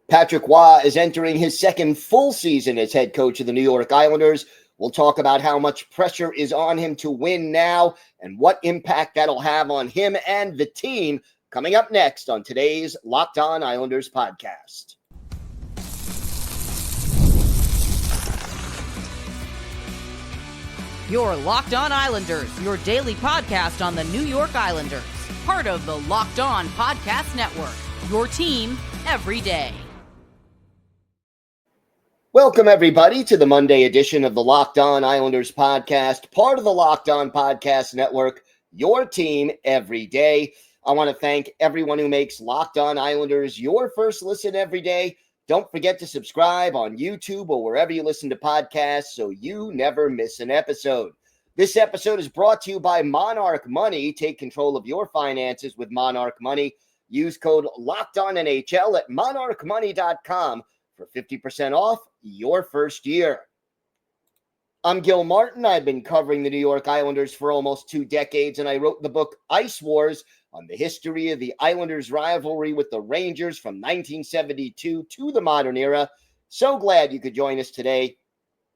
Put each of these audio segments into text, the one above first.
Patrick Roy is entering his second full season as head coach of the New York Islanders. We'll talk about how much pressure is on him to win now and what impact that'll have on him and the team coming up next on today's Locked On Islanders podcast. Your Locked On Islanders, your daily podcast on the New York Islanders. Part of the Locked On Podcast Network, your team every day. Welcome, everybody, to the Monday edition of the Locked On Islanders podcast, part of the Locked On Podcast Network, your team every day. I want to thank everyone who makes Locked On Islanders your first listen every day. Don't forget to subscribe on YouTube or wherever you listen to podcasts so you never miss an episode. This episode is brought to you by Monarch Money. Take control of your finances with Monarch Money. Use code LOCKEDONNHL at monarchmoney.com for 50% off your first year. I'm Gil Martin. I've been covering the New York Islanders for almost 2 decades, and I wrote the book Ice Wars on the history of the Islanders' rivalry with the Rangers from 1972 to the modern era. So glad you could join us today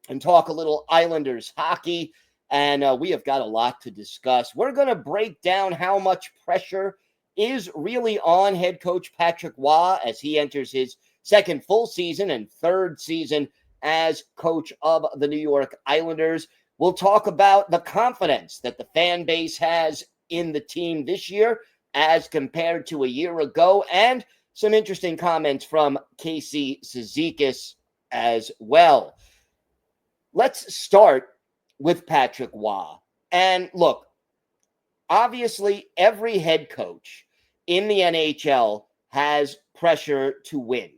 and talk a little Islanders hockey, and we have got a lot to discuss. We're going to break down how much pressure is really on head coach Patrick Roy as he enters his second full season and third season as coach of the New York Islanders. We'll talk about the confidence that the fan base has in the team this year as compared to a year ago, and some interesting comments from Casey Cizikas as well. Let's start with Patrick Roy. And look, obviously every head coach in the NHL has pressure to win.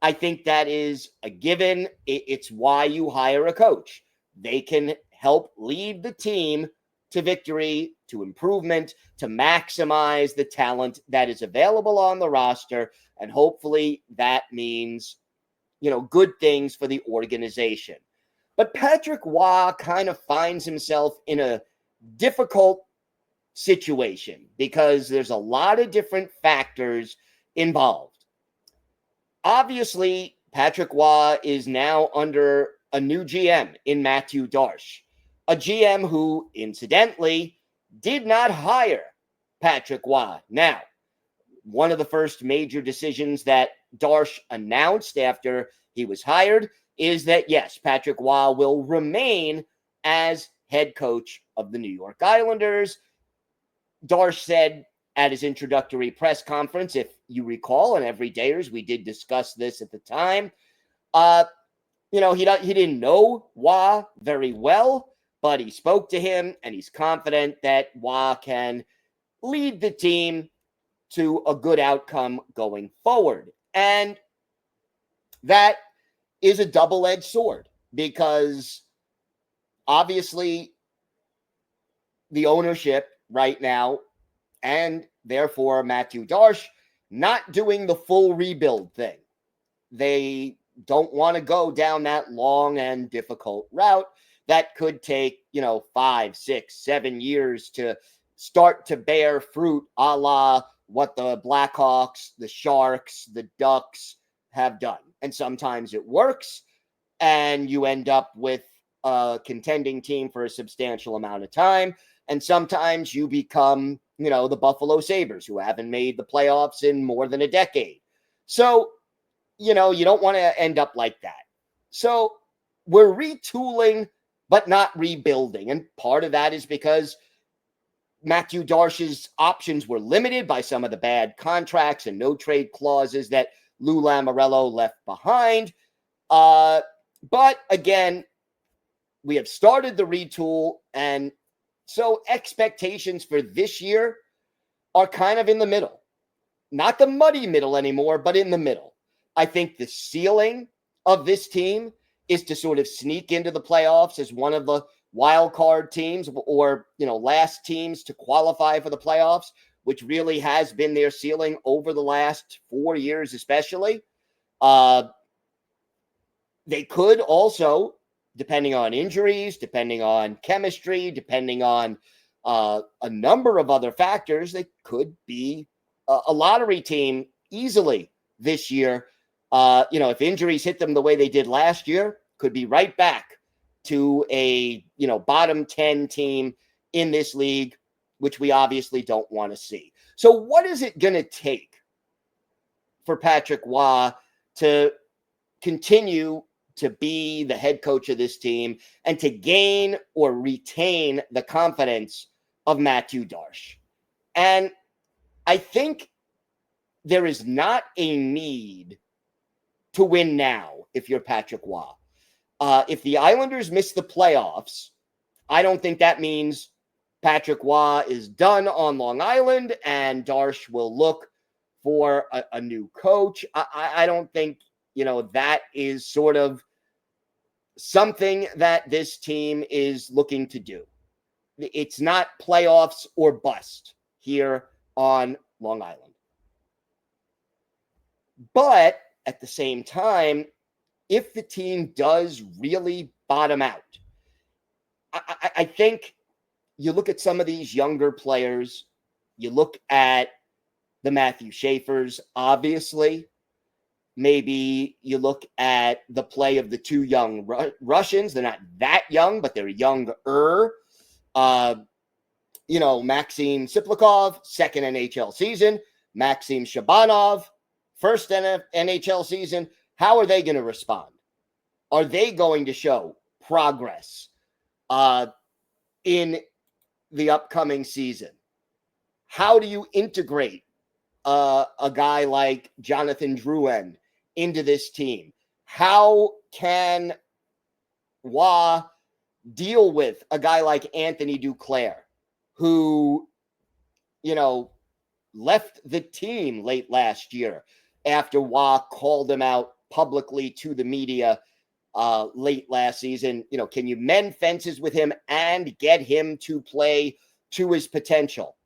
I think that is a given. It's why you hire a coach. They can help lead the team to victory, to improvement, to maximize the talent that is available on the roster. And hopefully that means, good things for the organization. But Patrick Roy kind of finds himself in a difficult situation because there's a lot of different factors involved. Obviously, Patrick Roy is now under a new GM in Matthew Darche, a GM who, incidentally, did not hire Patrick Roy. Now, one of the first major decisions that Darche announced after he was hired is that, yes, Patrick Roy will remain as head coach of the New York Islanders. Darche said at his introductory press conference, if you recall, and Everydayers, we did discuss this at the time. He didn't know Roy very well, but he spoke to him, and he's confident that Roy can lead the team to a good outcome going forward. And that is a double-edged sword because obviously the ownership right now, and therefore Matthew Darche, not doing the full rebuild thing. They don't want to go down that long and difficult route that could take, 5, 6, 7 years to start to bear fruit, a la what the Blackhawks, the Sharks, the Ducks have done. And sometimes it works, and you end up with a contending team for a substantial amount of time. And sometimes you become, the Buffalo Sabres, who haven't made the playoffs in more than a decade. So, you don't want to end up like that. So we're retooling, but not rebuilding. And part of that is because Matthew Darche's options were limited by some of the bad contracts and no trade clauses that Lou Lamoriello left behind. But again, we have started the retool, and so expectations for this year are kind of in the middle. Not the muddy middle anymore, but in the middle. I think the ceiling of this team is to sort of sneak into the playoffs as one of the wild card teams or, last teams to qualify for the playoffs, which really has been their ceiling over the last 4 years, especially. They could also, depending on injuries, depending on chemistry, depending on a number of other factors, they could be a lottery team easily this year. If injuries hit them the way they did last year, could be right back to a, bottom 10 team in this league, which we obviously don't want to see. So what is it going to take for Patrick Roy to continue to be the head coach of this team and to gain or retain the confidence of Matthew Darche? And I think there is not a need to win now if you're Patrick Roy. If the Islanders miss the playoffs, I don't think that means Patrick Roy is done on Long Island and Darche will look for a new coach. I don't think, that is sort of something that this team is looking to do. It's not playoffs or bust here on Long Island. But at the same time, if the team does really bottom out, I think you look at some of these younger players, you look at the Matthew Schaefers, obviously. Maybe you look at the play of the two young Russians. They're not that young, but they're younger. Maxim Siplikov, second NHL season. Maxim Shabanov, first NHL season. How are they going to respond? Are they going to show progress in the upcoming season? How do you integrate a guy like Jonathan Drouin into this team? How can Roy deal with a guy like Anthony Duclair, who, left the team late last year after Roy called him out publicly to the media late last season? Can you mend fences with him and get him to play to his potential?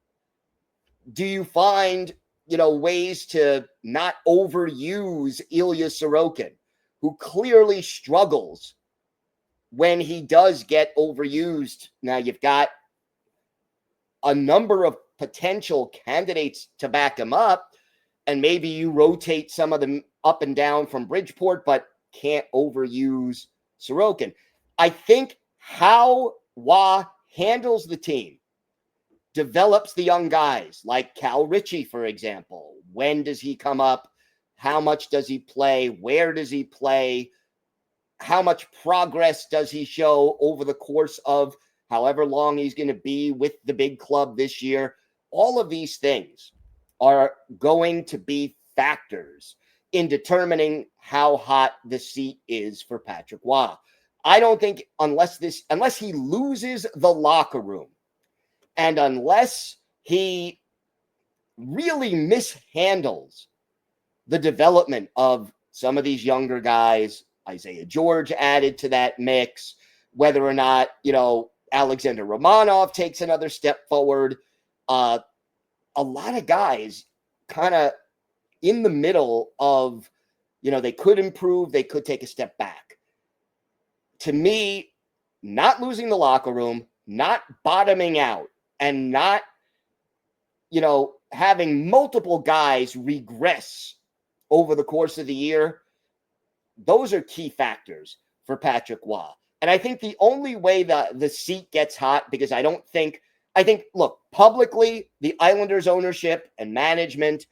Do you find, ways to not overuse Ilya Sorokin, who clearly struggles when he does get overused? Now you've got a number of potential candidates to back him up, and maybe you rotate some of them up and down from Bridgeport, but can't overuse Sorokin. I think how Roy handles the team, develops the young guys like Cal Ritchie, for example. When does he come up? How much does he play? Where does he play? How much progress does he show over the course of however long he's going to be with the big club this year? All of these things are going to be factors in determining how hot the seat is for Patrick Roy. I don't think unless he loses the locker room, and unless he really mishandles the development of some of these younger guys, Isaiah George added to that mix, whether or not, Alexander Romanov takes another step forward, a lot of guys kind of in the middle of, they could improve, they could take a step back. To me, not losing the locker room, not bottoming out, and not, having multiple guys regress over the course of the year, those are key factors for Patrick Roy. And I think the only way the seat gets hot, because I think, look, publicly, the Islanders ownership and management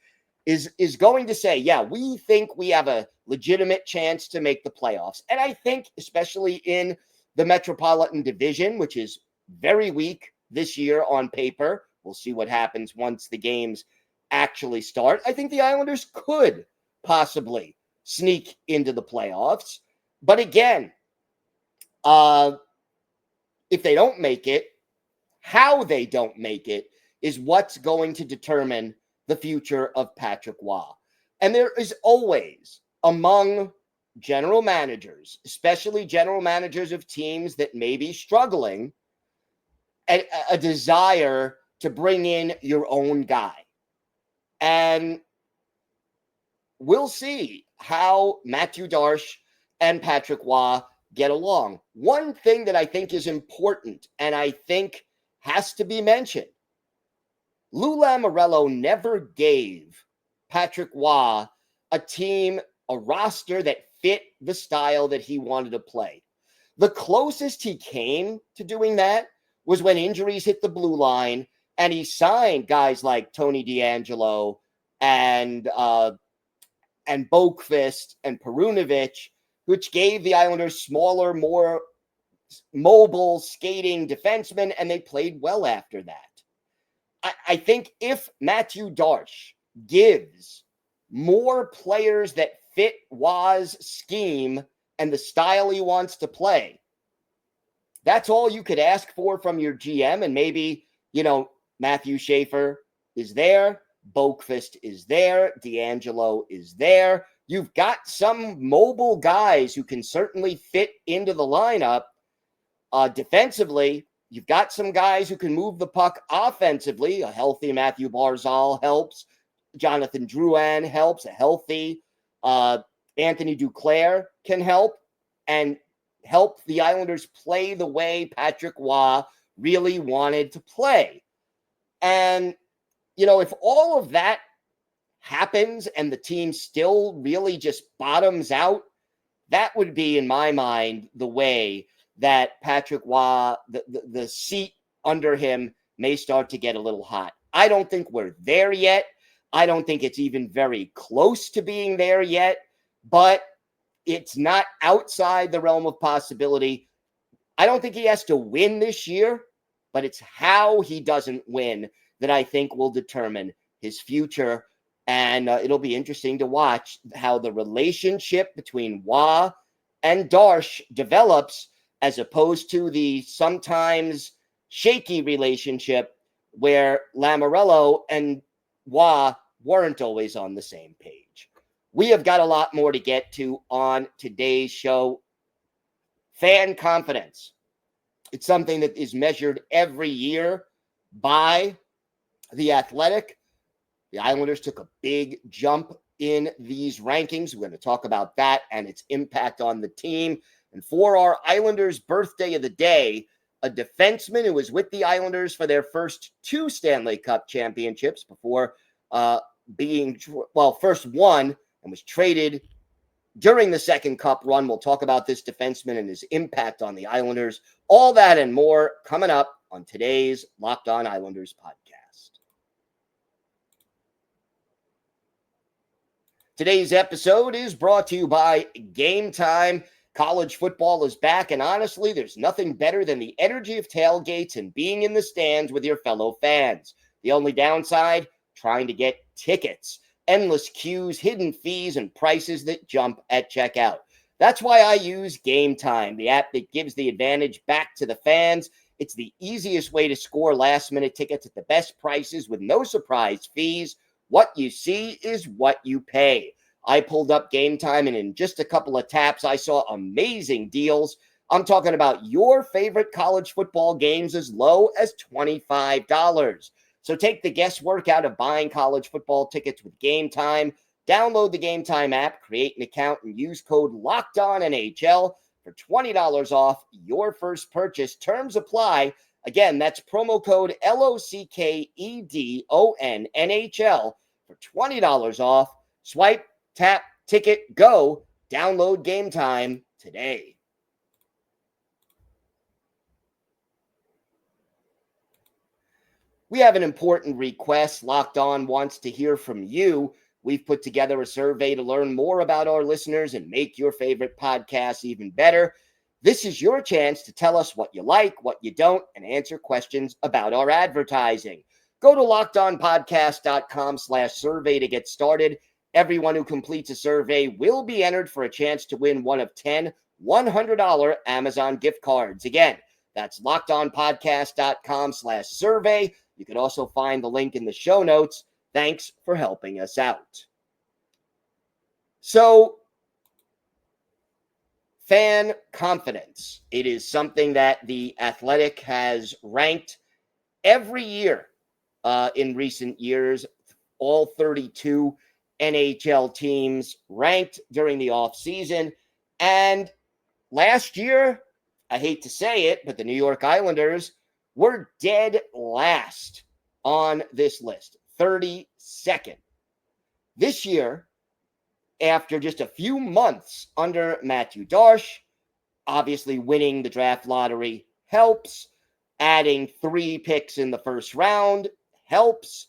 is going to say, yeah, we think we have a legitimate chance to make the playoffs. And I think, especially in the Metropolitan Division, which is very weak this year on paper, we'll see what happens once the games actually start. I think the Islanders could possibly sneak into the playoffs. But again, if they don't make it, how they don't make it is what's going to determine the future of Patrick Roy. And there is always, among general managers, especially general managers of teams that may be struggling, a desire to bring in your own guy. And we'll see how Matthew Darche and Patrick Roy get along. One thing that I think is important, and I think has to be mentioned, Lou Lamoriello never gave Patrick Roy a team a roster that fit the style that he wanted to play. The closest he came to doing that was when injuries hit the blue line and he signed guys like Tony DeAngelo and Boqvist and Perunovic, which gave the Islanders smaller, more mobile, skating defensemen, and they played well after that. I think if Matthew Darche gives more players that fit Waz's scheme and the style he wants to play, that's all you could ask for from your GM. And maybe, Matthew Schaefer is there, Boqvist is there, DeAngelo is there. You've got some mobile guys who can certainly fit into the lineup. Defensively, you've got some guys who can move the puck offensively. A healthy Matthew Barzal helps. Jonathan Drouin helps. A healthy Anthony Duclair can help and help the Islanders play the way Patrick Roy really wanted to play. And, if all of that happens and the team still really just bottoms out, that would be, in my mind, the way that Patrick Roy, the seat under him may start to get a little hot. I don't think we're there yet. I don't think it's even very close to being there yet, but it's not outside the realm of possibility. I don't think he has to win this year, but it's how he doesn't win that I think will determine his future. And it'll be interesting to watch how the relationship between Roy and Darche develops, as opposed to the sometimes shaky relationship where Lamoriello and Roy weren't always on the same page. We have got a lot more to get to on today's show. Fan confidence. It's something that is measured every year by The Athletic. The Islanders took a big jump in these rankings. We're going to talk about that and its impact on the team. And for our Islanders birthday of the day, a defenseman who was with the Islanders for their first 2 Stanley Cup championships before first one and was traded during the second Cup run. We'll talk about this defenseman and his impact on the Islanders. All that and more coming up on today's Locked On Islanders podcast. Today's episode is brought to you by Game Time. College football is back, and honestly, there's nothing better than the energy of tailgates and being in the stands with your fellow fans. The only downside, trying to get tickets. Endless queues, hidden fees, and prices that jump at checkout. That's why I use Game Time, the app that gives the advantage back to the fans. It's the easiest way to score last-minute tickets at the best prices with no surprise fees. What you see is what you pay. I pulled up Game Time, and in just a couple of taps, I saw amazing deals. I'm talking about your favorite college football games as low as $25. So take the guesswork out of buying college football tickets with Game Time. Download the Game Time app, create an account, and use code LOCKEDONNHL for $20 off your first purchase. Terms apply. Again, that's promo code LOCKEDONNHL for $20 off. Swipe, tap, ticket, go. Download Game Time today. We have an important request. Locked On wants to hear from you. We've put together a survey to learn more about our listeners and make your favorite podcast even better. This is your chance to tell us what you like, what you don't, and answer questions about our advertising. Go to LockedOnPodcast.com/survey to get started. Everyone who completes a survey will be entered for a chance to win one of 10 $100 Amazon gift cards. Again, that's LockedOnPodcast.com/survey. You can also find the link in the show notes. Thanks for helping us out. So, fan confidence. It is something that The Athletic has ranked every year in recent years. All 32 NHL teams ranked during the offseason. And last year, I hate to say it, but the New York Islanders were dead last on this list, 32nd. This year, after just a few months under Matthew Darche. Obviously, winning the draft lottery helps. Adding 3 picks in the first round helps.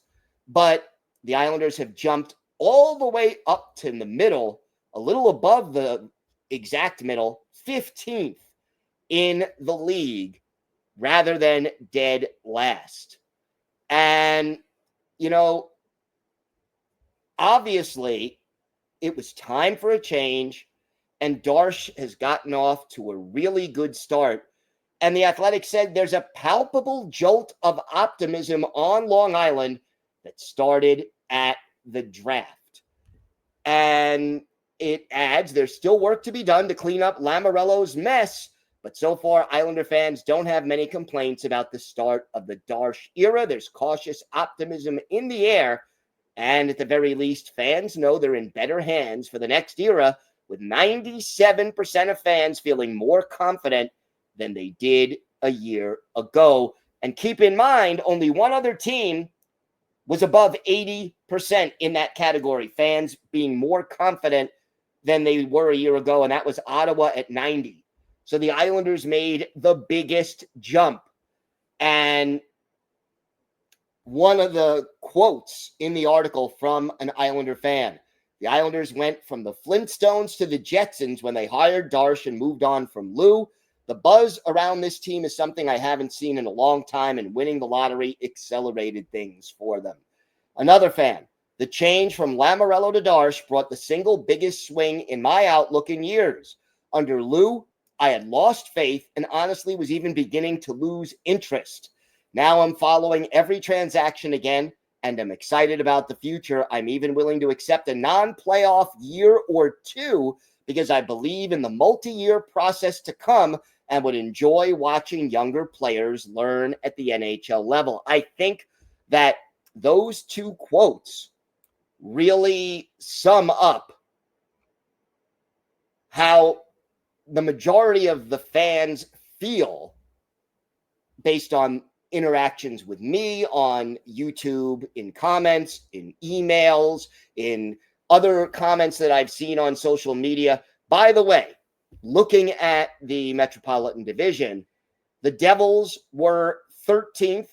But the Islanders have jumped all the way up to the middle, a little above the exact middle, 15th in the league rather than dead last. And, obviously, it was time for a change, and Darche has gotten off to a really good start. And the Athletic said there's a palpable jolt of optimism on Long Island that started at the draft. And it adds there's still work to be done to clean up Lamoriello's mess, but so far Islander fans don't have many complaints about the start of the Darche era. There's cautious optimism in the air, and at the very least, fans know they're in better hands for the next era, with 97% of fans feeling more confident than they did a year ago. And keep in mind, only one other team was above 80% in that category, fans being more confident than they were a year ago, and that was Ottawa at 90. So the Islanders made the biggest jump. And one of the quotes in the article from an Islander fan, the Islanders went from the Flintstones to the Jetsons when they hired Darche and moved on from Lou. The buzz around this team is something I haven't seen in a long time, and winning the lottery accelerated things for them. Another fan, the change from Lamoriello to Darche brought the single biggest swing in my outlook in years. Under Lou, I had lost faith and honestly was even beginning to lose interest. Now I'm following every transaction again, and I'm excited about the future. I'm even willing to accept a non-playoff year or two because I believe in the multi-year process to come and would enjoy watching younger players learn at the NHL level. I think that those 2 quotes really sum up how the majority of the fans feel based on interactions with me on YouTube, in comments, in emails, in other comments that I've seen on social media. By the way, looking at the Metropolitan Division, the Devils were 13th,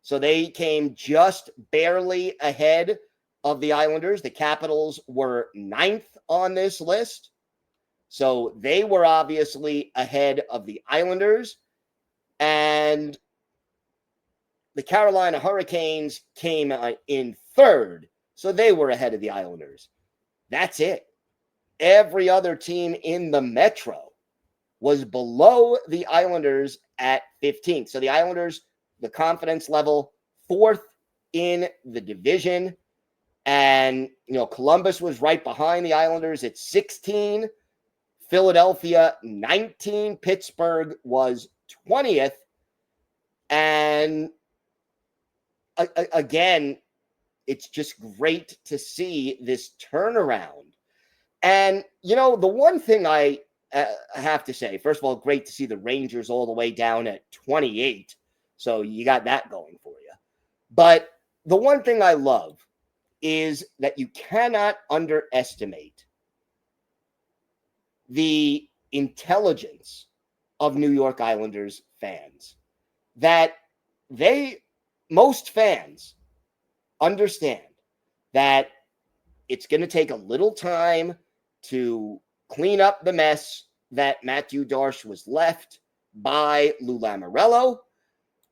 so they came just barely ahead of the Islanders. The Capitals were 9th on this list, so they were obviously ahead of the Islanders. And the Carolina Hurricanes came in 3rd, so they were ahead of the Islanders. That's it. Every other team in the Metro was below the Islanders at 15th. So the Islanders, the confidence level, 4th in the division. And, Columbus was right behind the Islanders at 16. Philadelphia, 19. Pittsburgh was 20th. And again, it's just great to see this turnaround. And, the one thing I have to say, first of all, great to see the Rangers all the way down at 28. So you got that going for you. But the one thing I love is that you cannot underestimate the intelligence of New York Islanders fans. That most fans understand that it's going to take a little time to clean up the mess that Matthew Darche was left by Lou Lamoriello,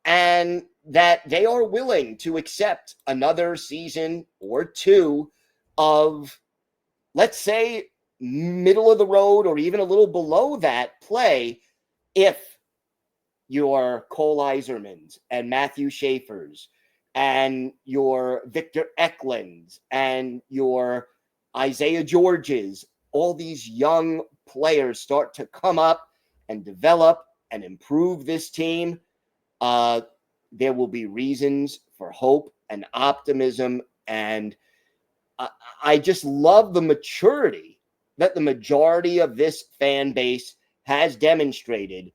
and that they are willing to accept another season or 2 of, let's say, middle of the road or even a little below that play if your Cole Yzermans and Matthew Schaefer's and your Victor Eklunds and your Isaiah Georges, all these young players start to come up and develop and improve this team. There will be reasons for hope and optimism. And I just love the maturity that the majority of this fan base has demonstrated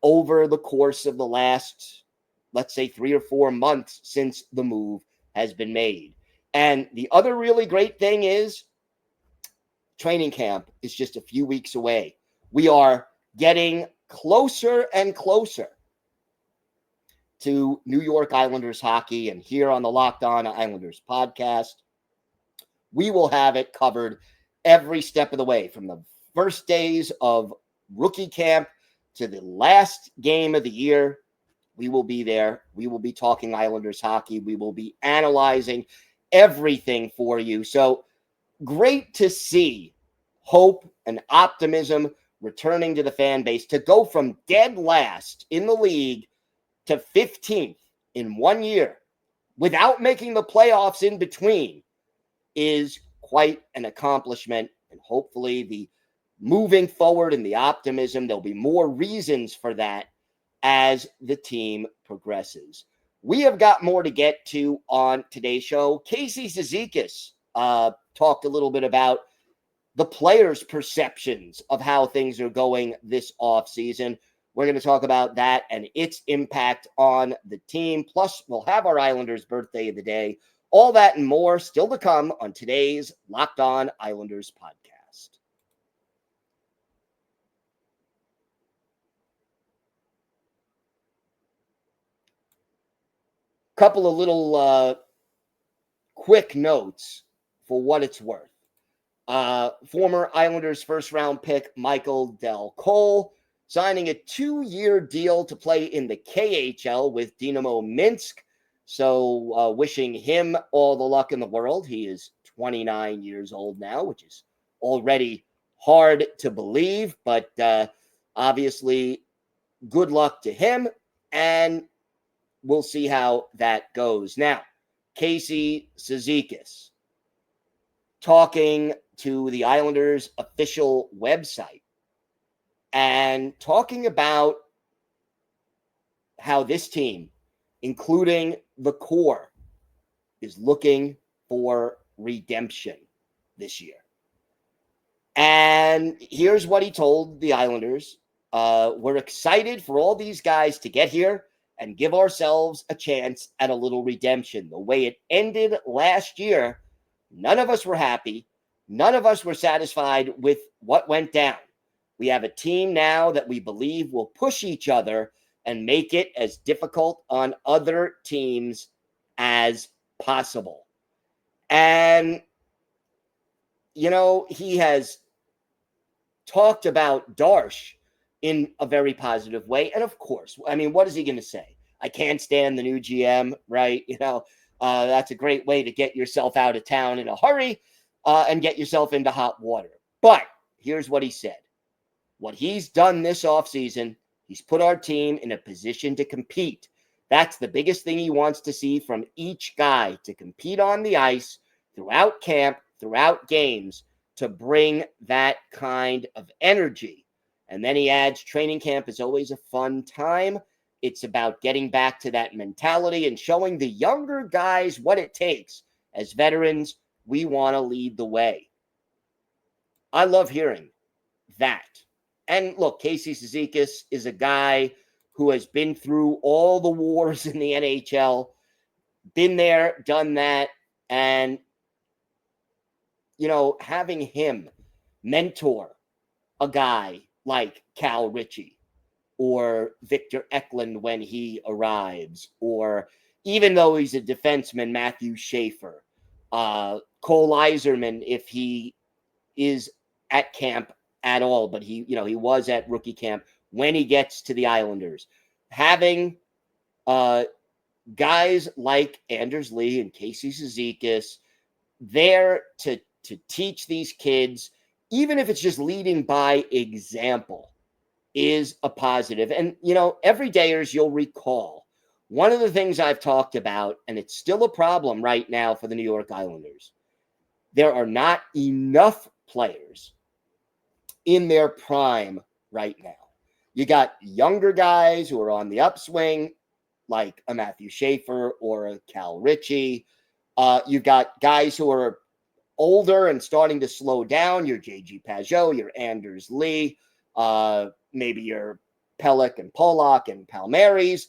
over the course of the last, let's say, 3 or 4 months since the move has been made. And the other really great thing is training camp is just a few weeks away. We are getting closer and closer to New York Islanders hockey. And here on the Locked On Islanders podcast, we will have it covered every step of the way, from the first days of rookie camp to the last game of the year. We will be there. We will be talking Islanders hockey. We will be analyzing everything for you. So great to see hope and optimism returning to the fan base. To go from dead last in the league to 15th in 1 year without making the playoffs in between is quite an accomplishment. And hopefully the moving forward and the optimism, there'll be more reasons for that as the team progresses. We have got more to get to on today's show. Casey Cizikas talked a little bit about the players' perceptions of how things are going this offseason. We're going to talk about that and its impact on the team. Plus, we'll have our Islanders birthday of the day. All that and more still to come on today's Locked On Islanders podcast. Couple of little quick notes for what it's worth. Former Islanders first-round pick Michael Del Cole signing a 2-year deal to play in the KHL with Dynamo Minsk. So wishing him all the luck in the world. He is 29 years old now, which is already hard to believe, but obviously good luck to him, and we'll see how that goes. Now, Casey Cizikas talking to the Islanders official website and talking about how this team, including the core, is looking for redemption this year. And here's what he told the Islanders. We're excited for all these guys to get here and give ourselves a chance at a little redemption. The way it ended last year, none of us were happy. None of us were satisfied with what went down. We have a team now that we believe will push each other and make it as difficult on other teams as possible. And, you know, he has talked about Darche in a very positive way. And of course, I mean, what is he going to say? I can't stand the new GM, right? You know, that's a great way to get yourself out of town in a hurry and get yourself into hot water. But here's what he said. What he's done this offseason, he's put our team in a position to compete. That's the biggest thing he wants to see from each guy, to compete on the ice throughout camp, throughout games, to bring that kind of energy. And then he adds, training camp is always a fun time. It's about getting back to that mentality and showing the younger guys what it takes. As veterans, we want to lead the way. I love hearing that. And look, Casey Cizikas is a guy who has been through all the wars in the NHL, been there, done that, and, you know, having him mentor a guy like Cal Ritchie or Victor Eklund when he arrives, or even though he's a defenseman, Matthew Schaefer, Cole Iserman, if he is at camp at all, but he was at rookie camp when he gets to the Islanders. Having guys like Anders Lee and Casey Cizikas there to teach these kids, even if it's just leading by example, is a positive. And, you know, everydayers, you'll recall, one of the things I've talked about, and it's still a problem right now for the New York Islanders, there are not enough players in their prime right now. You got younger guys who are on the upswing, like a Matthew Schaefer or a Cal Ritchie. You've got guys who are older and starting to slow down. Your J.G. Pajot, your Anders Lee, maybe your Pelech and Pollock and Palmieri's.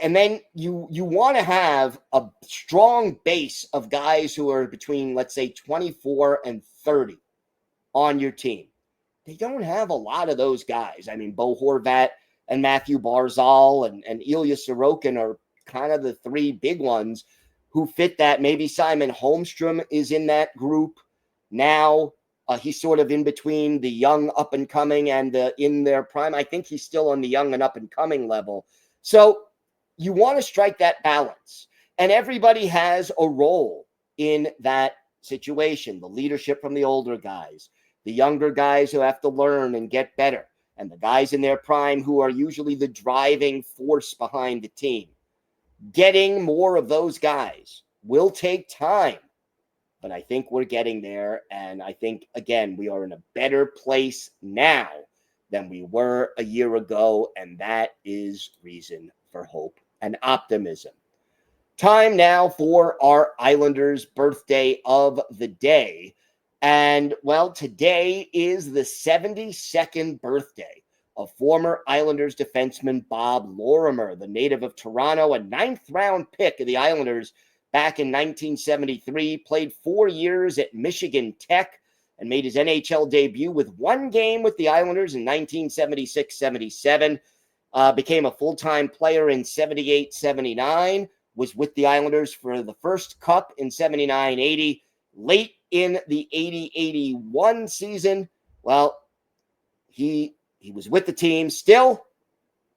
And then you want to have a strong base of guys who are between, let's say, 24 and 30 on your team. They don't have a lot of those guys. I mean, Bo Horvat and Matthew Barzal and Ilya Sorokin are kind of the three big ones who fit that. Maybe Simon Holmstrom is in that group now. He's sort of in between the young up and coming and in their prime. I think he's still on the young and up and coming level. So you want to strike that balance. And everybody has a role in that situation. The leadership from the older guys, the younger guys who have to learn and get better, and the guys in their prime who are usually the driving force behind the team. Getting more of those guys will take time, but I think we're getting there. And I think, again, we are in a better place now than we were a year ago, and that is reason for hope and optimism. Time now for our Islanders' birthday of the day. And, well, today is the 72nd birthday of former Islanders defenseman Bob Lorimer, the native of Toronto, a 9th-round pick of the Islanders back in 1973, played 4 years at Michigan Tech, and made his NHL debut with one game with the Islanders in 1976-77. Became a full-time player in 78-79, was with the Islanders for the first cup in 79-80. Late in the 80-81 season, well, he was with the team, still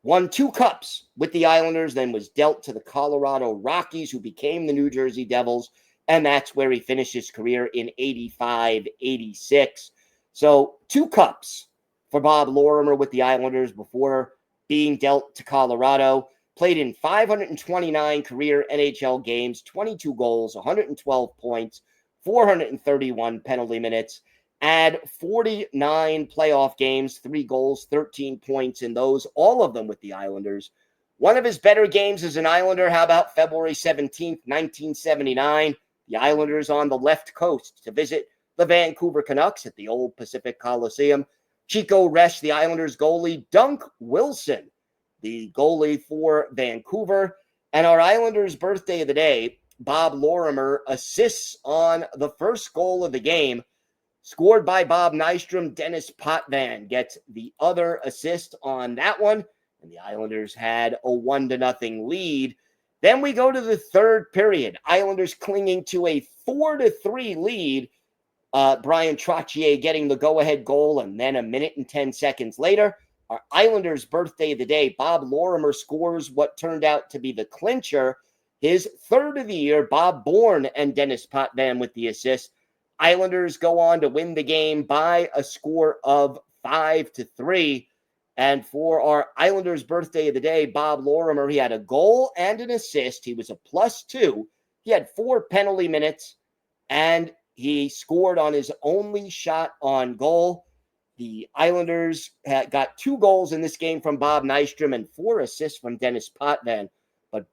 won 2 cups with the Islanders, then was dealt to the Colorado Rockies, who became the New Jersey Devils, and that's where he finished his career in 85-86. So 2 cups for Bob Lorimer with the Islanders before being dealt to Colorado. Played in 529 career NHL games, 22 goals, 112 points, 431 penalty minutes, add 49 playoff games, 3 goals, 13 points in those, all of them with the Islanders. One of his better games as an Islander, how about February 17th, 1979? The Islanders on the left coast to visit the Vancouver Canucks at the old Pacific Coliseum. Chico Resch, the Islanders goalie, Dunk Wilson, the goalie for Vancouver. And our Islanders' birthday of the day, Bob Lorimer assists on the first goal of the game, scored by Bob Nystrom. Dennis Potvin gets the other assist on that one, and the Islanders had a 1-0 lead. Then we go to the third period. Islanders clinging to a 4-3 lead. Brian Trottier getting the go-ahead goal, and then a minute and 10 seconds later, our Islanders' birthday of the day, Bob Lorimer scores what turned out to be the clincher, his third of the year. Bob Bourne and Dennis Potvin with the assist. Islanders go on to win the game by a score of 5-3. And for our Islanders' birthday of the day, Bob Lorimer, he had a goal and an assist. He was a +2. He had 4 penalty minutes, and he scored on his only shot on goal. The Islanders got 2 goals in this game from Bob Nystrom and 4 assists from Dennis Potvin. But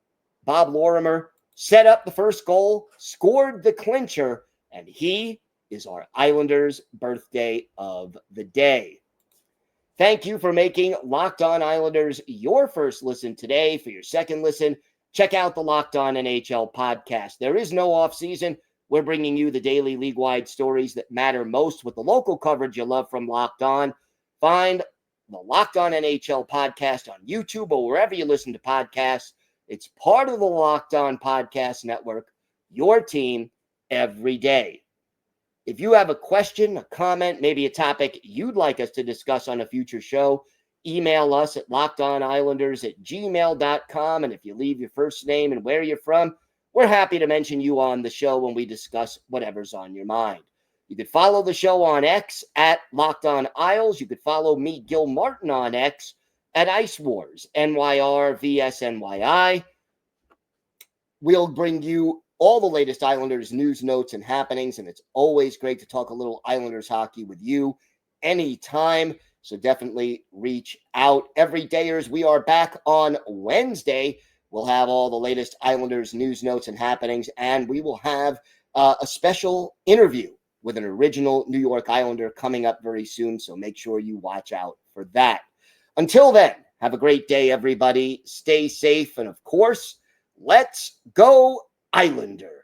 Bob Lorimer set up the first goal, scored the clincher, and he is our Islanders' birthday of the day. Thank you for making Locked On Islanders your first listen today. For your second listen, check out the Locked On NHL podcast. There is no offseason. We're bringing you the daily league-wide stories that matter most with the local coverage you love from Locked On. Find the Locked On NHL podcast on YouTube or wherever you listen to podcasts. It's part of the Locked On Podcast Network, your team every day. If you have a question, a comment, maybe a topic you'd like us to discuss on a future show, email us at lockedonislanders@gmail.com. And if you leave your first name and where you're from, we're happy to mention you on the show when we discuss whatever's on your mind. You could follow the show on X at Locked On Isles. You could follow me, Gil Martin, on X at Ice Wars, NYRVSNYI. We'll bring you all the latest Islanders news, notes, and happenings, and it's always great to talk a little Islanders hockey with you anytime. So definitely reach out. Everydayers, we are back on Wednesday. We'll have all the latest Islanders news, notes, and happenings, and we will have a special interview with an original New York Islander coming up very soon, so make sure you watch out for that. Until then, Have a great day, everybody. Stay safe. And of course, let's go Islanders.